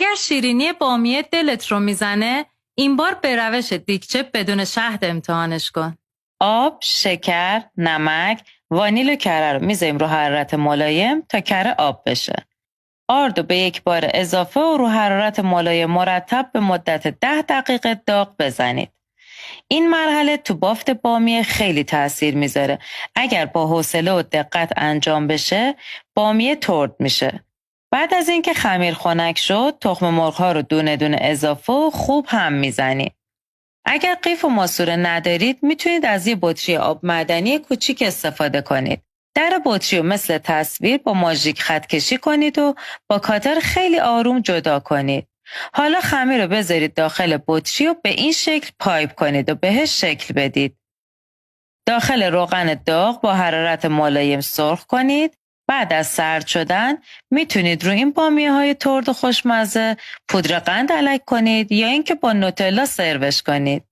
اگر شیرینی بامیه دلت رو میزنه، این بار به روش دیگچه بدون شهد امتحانش کن. آب، شکر، نمک، وانیل و کره رو میذاریم رو حرارت ملایم تا کره آب بشه. آرد رو به یک بار اضافه و رو حرارت ملایم مرتب به مدت 10 دقیقه داغ بزنید. این مرحله تو بافت بامیه خیلی تأثیر میذاره. اگر با حوصله و دقت انجام بشه، بامیه ترد میشه. بعد از اینکه خمیر خنک شد، تخم مرغ ها رو دونه دونه اضافه و خوب هم میزنید. اگر قیف و ماسوره ندارید، میتونید از یه بطری آب معدنی کوچیک استفاده کنید. در بطری رو مثل تصویر با ماژیک خط کشی کنید و با کاتر خیلی آروم جدا کنید. حالا خمیر رو بذارید داخل بطری و به این شکل پایپ کنید و بهش شکل بدید. داخل روغن داغ با حرارت ملایم سرخ کنید. بعد از سرد شدن میتونید روی این بامیه های ترد و خوشمزه پودر قند الک کنید یا اینکه با نوتلا سروش کنید.